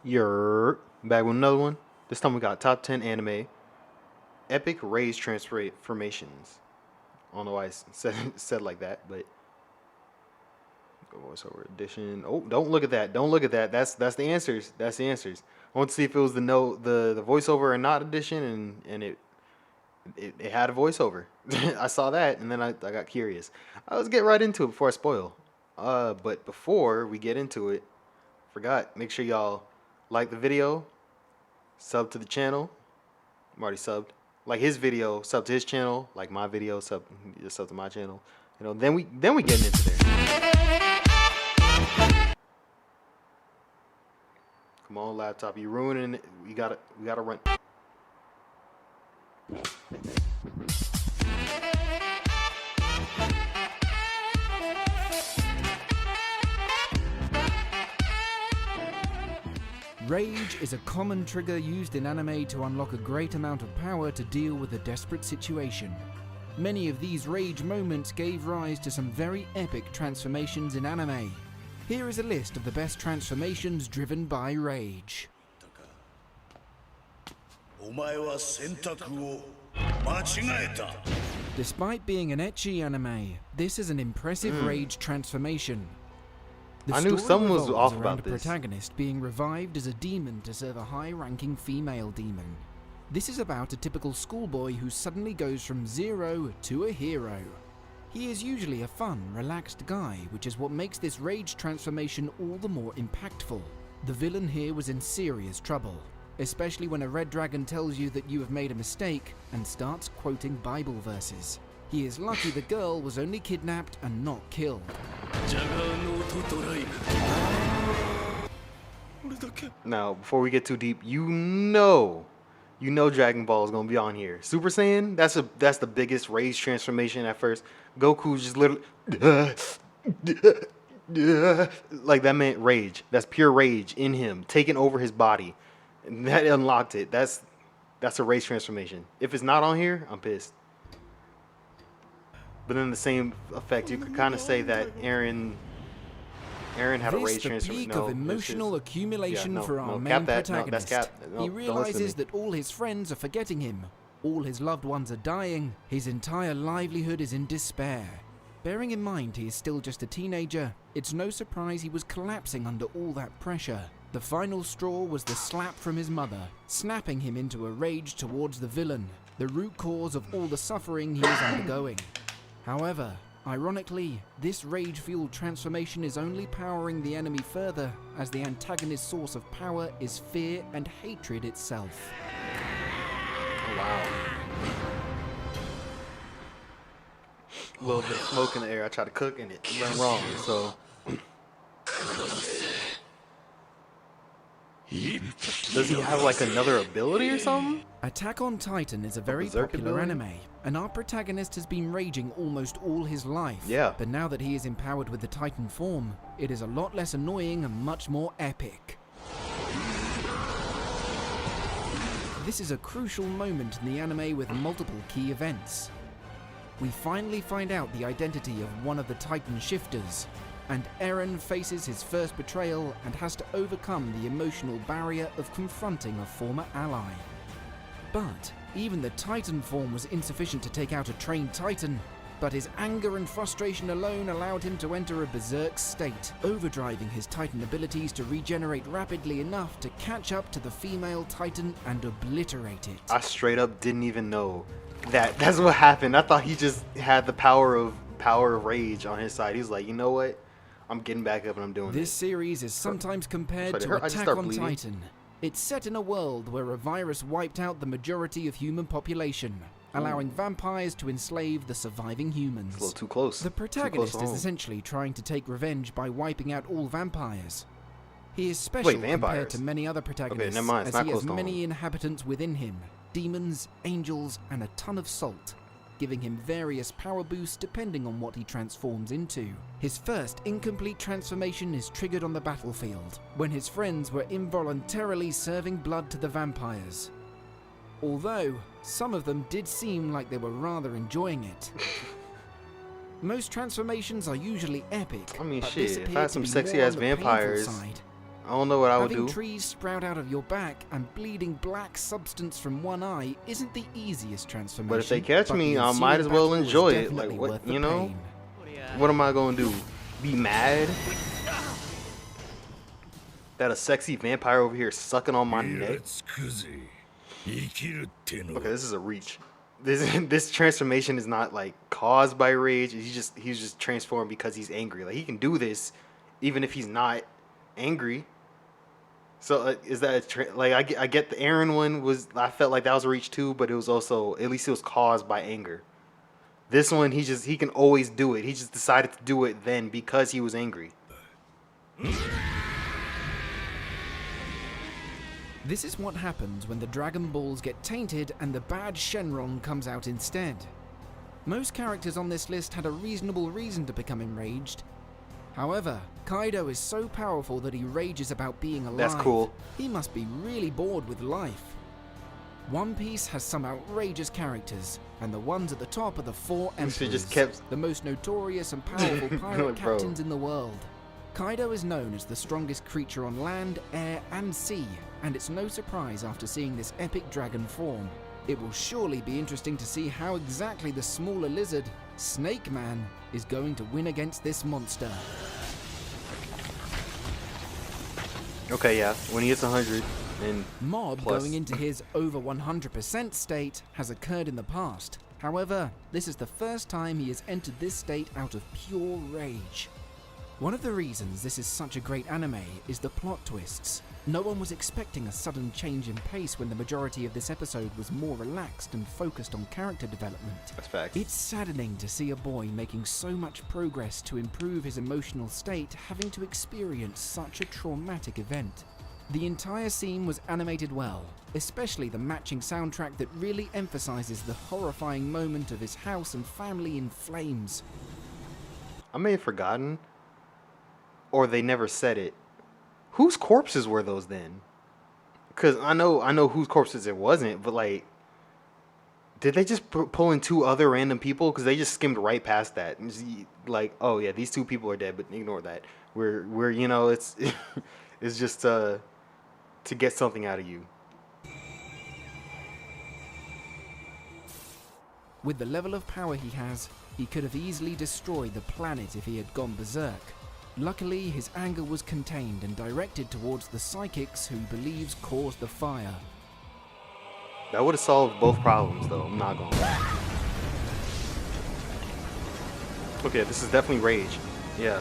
You're back with another one. This time we got top 10 anime epic rage transformations. I don't know why I said like that, but voiceover edition. Oh, don't look at that. Don't look at that. That's the answers. That's the answers. I want to see if it was the voiceover or not edition, and it had a voiceover. I saw that, and then I got curious. Let's get right into it before I spoil. But before we get into it, forgot, make sure y'all like the video, sub to the channel. I'm already subbed. Like his video, sub to his channel. Like my video, sub to my channel. You know, then we get into there. Come on, laptop, you ruining it. We gotta run. Rage is a common trigger used in anime to unlock a great amount of power to deal with a desperate situation. Many of these rage moments gave rise to some very epic transformations in anime. Here is a list of the best transformations driven by rage. Despite being an ecchi anime, this is an impressive rage transformation. The I knew someone was revolves off around about a this. protagonist being revived as a demon to serve a high-ranking female demon. This is about a typical schoolboy who suddenly goes from zero to a hero. He is usually a fun, relaxed guy, which is what makes this rage transformation all the more impactful. The villain here was in serious trouble, especially when a red dragon tells you that you have made a mistake and starts quoting Bible verses. He is lucky the girl was only kidnapped and not killed. Now, before we get too deep, you know Dragon Ball is gonna be on here. Super Saiyan, that's the biggest rage transformation at first. Goku's just literally like that meant rage. That's pure rage in him, taking over his body. And that unlocked it. That's a rage transformation. If it's not on here, I'm pissed. But in the same effect, you could kind of say that Aaron had a rage The transformation. peak of emotional accumulation for our main protagonist. He realizes that all his friends are forgetting him, all his loved ones are dying, his entire livelihood is in despair. Bearing in mind he is still just a teenager, it's no surprise he was collapsing under all that pressure. The final straw was the slap from his mother, snapping him into a rage towards the villain, the root cause of all the suffering he is undergoing. However, ironically, this rage-fueled transformation is only powering the enemy further, as the antagonist's source of power is fear and hatred itself. Oh, wow. A little bit of smoke in the air. I tried to cook and it went wrong, so. Does he have like another ability or something? Attack on Titan is a very berserk popular ability? anime, and our protagonist has been raging almost all his life. Yeah. But now that he is empowered with the Titan form, it is a lot less annoying and much more epic. This is a crucial moment in the anime with multiple key events. We finally find out the identity of one of the Titan shifters, and Eren faces his first betrayal and has to overcome the emotional barrier of confronting a former ally. But even the Titan form was insufficient to take out a trained Titan, but his anger and frustration alone allowed him to enter a berserk state, overdriving his Titan abilities to regenerate rapidly enough to catch up to the female Titan and obliterate it. I straight up didn't even know that's what happened. I thought he just had the power of rage on his side. He was like, you know what? I'm getting back up and I'm doing This series is sometimes compared Sorry, to I just Attack start on bleeding. Titan. It's set in a world where a virus wiped out the majority of human population, allowing vampires to enslave the surviving humans. It's a little too close. The Too close protagonist to is home. essentially trying to take revenge by wiping out all vampires. He is special compared vampires? to many other protagonists, never mind, it's as not he has close to many home. inhabitants within him, demons, angels, and a ton of salt, giving him various power boosts depending on what he transforms into. His first incomplete transformation is triggered on the battlefield, when his friends were involuntarily serving blood to the vampires. Although, some of them did seem like they were rather enjoying it. Most transformations are usually epic. I mean, but shit, this if I appeared had to some be sexy more ass on the painful vampires, side. I don't know what I would do. Having trees sprout out of your back and bleeding black substance from one eye isn't the easiest transformation. But if they catch me, I might as well enjoy it. Like, what, you know? What am I going to do? Be mad that a sexy vampire over here is sucking on my neck? Okay, this is a reach. This transformation is not like caused by rage. He's just transformed because he's angry. Like, he can do this even if he's not angry. So is that I get the Aaron one was, I felt like that was a reach too, but it was also, at least it was caused by anger. This one, he can always do it. He just decided to do it then because he was angry. This is what happens when the Dragon Balls get tainted and the bad Shenron comes out instead. Most characters on this list had a reasonable reason to become enraged. However, Kaido is so powerful that he rages about being alive. That's cool. He must be really bored with life. One Piece has some outrageous characters, and the ones at the top are the 4 Emperors, the most notorious and powerful pirate captains in the world. Kaido is known as the strongest creature on land, air, and sea, and it's no surprise after seeing this epic dragon form. It will surely be interesting to see how exactly the smaller lizard, Snake Man, is going to win against this monster. Okay, yeah, when he hits 100 and Mob plus. Going into his over 100% state has occurred in the past. However, this is the first time he has entered this state out of pure rage. One of the reasons this is such a great anime is the plot twists. No one was expecting a sudden change in pace when the majority of this episode was more relaxed and focused on character development. That's facts. It's saddening to see a boy making so much progress to improve his emotional state having to experience such a traumatic event. The entire scene was animated well, especially the matching soundtrack that really emphasizes the horrifying moment of his house and family in flames. I may have forgotten, or they never said it. Whose corpses were those then? Because I know whose corpses it wasn't, but like, did they just pull in 2 other random people? Because they just skimmed right past that. And just, like, oh yeah, these 2 people are dead, but ignore that. We're you know, it's it's just to get something out of you. With the level of power he has, he could have easily destroyed the planet if he had gone berserk. Luckily, his anger was contained and directed towards the psychics who he believes caused the fire. That would have solved both problems, though. I'm not gonna lie. Okay, this is definitely rage. Yeah.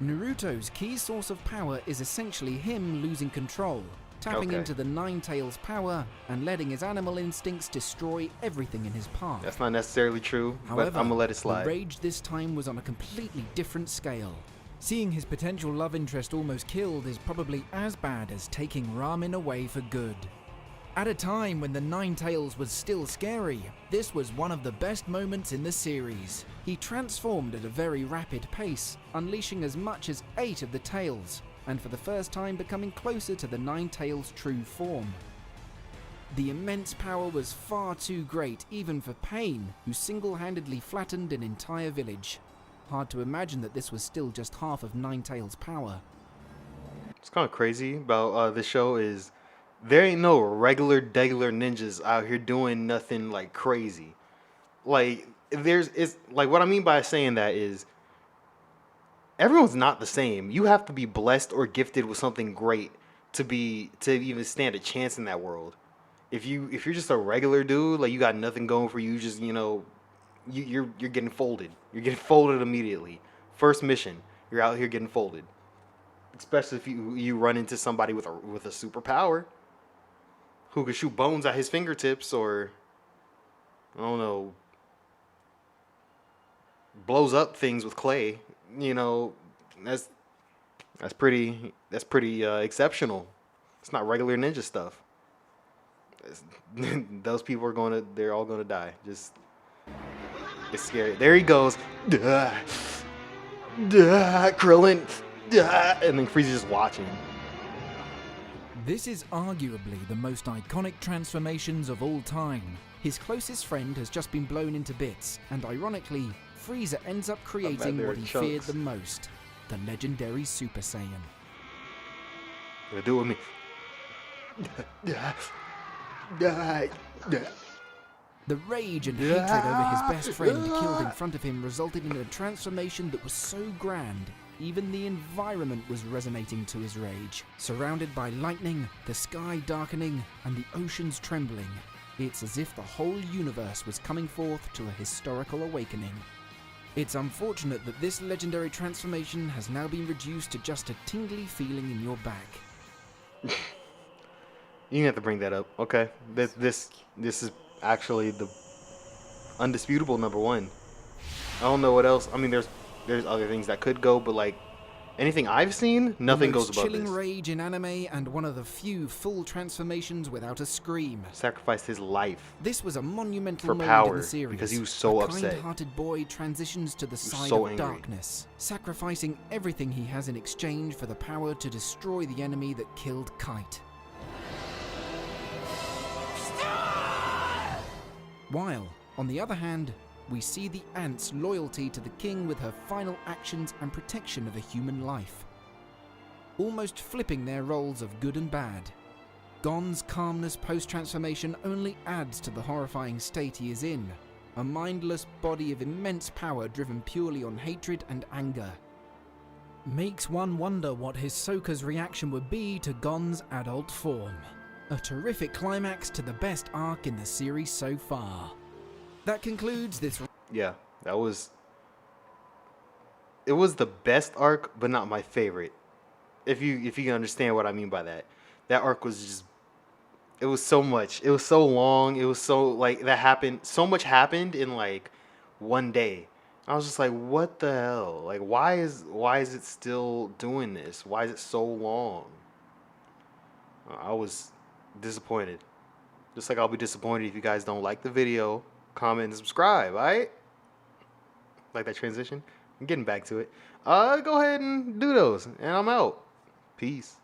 Naruto's key source of power is essentially him losing control, tapping into the Nine Tails power and letting his animal instincts destroy everything in his path. That's not necessarily true, but I'm gonna let it slide. The rage this time was on a completely different scale. Seeing his potential love interest almost killed is probably as bad as taking Ramen away for good. At a time when the Nine Tails was still scary, this was one of the best moments in the series. He transformed at a very rapid pace, unleashing as much as 8 of the tails, and for the first time becoming closer to the Nine Tails' true form. The immense power was far too great even for Pain, who single-handedly flattened an entire village. Hard to imagine that this was still just half of Nine Tails' power. What's kind of crazy about this show is there ain't no regular ninjas out here doing nothing like crazy. Like it's like, what I mean by saying that is everyone's not the same. You have to be blessed or gifted with something great to even stand a chance in that world. If you're just a regular dude, like you got nothing going for you, just you're getting folded. You're getting folded immediately. First mission, you're out here getting folded. Especially if you run into somebody with a superpower who could shoot bones at his fingertips, or I don't know, blows up things with clay. That's pretty exceptional. It's not regular ninja stuff. Those people they're all gonna die. It's scary. There he goes. Krillin. And then Frieza's just watching. This is arguably the most iconic transformations of all time. His closest friend has just been blown into bits, and ironically, Frieza ends up creating what he feared the most, the legendary Super Saiyan. Do it with me. The rage and hatred over his best friend killed in front of him resulted in a transformation that was so grand, even the environment was resonating to his rage. Surrounded by lightning, the sky darkening, and the oceans trembling, it's as if the whole universe was coming forth to a historical awakening. It's unfortunate that this legendary transformation has now been reduced to just a tingly feeling in your back. You didn't have to bring that up, okay? This is actually the undisputable number one. I don't know what else. I mean, there's other things that could go, but like anything I've seen, nothing goes above this. Chilling rage in anime, and one of the few full transformations without a scream. Sacrificed his life. This was a monumental moment power, in the series. because he was so upset. A kind-hearted boy transitions to the side so of angry. darkness, sacrificing everything he has in exchange for the power to destroy the enemy that killed Kite. While, on the other hand, we see the Ant's loyalty to the king with her final actions and protection of a human life, almost flipping their roles of good and bad. Gon's calmness post-transformation only adds to the horrifying state he is in, a mindless body of immense power driven purely on hatred and anger. Makes one wonder what Hisoka's reaction would be to Gon's adult form. A terrific climax to the best arc in the series so far. That concludes this. Yeah, it was the best arc, but not my favorite. If you can understand what I mean by that. That arc was just, it was so much. It was so long. It was so like that happened. So much happened in like one day. I was just like, what the hell? Like, why is it still doing this? Why is it so long? I was disappointed. Just like I'll be disappointed if you guys don't like the video, comment, and subscribe, alright? Like that transition? I'm getting back to it. Go ahead and do those, and I'm out. Peace.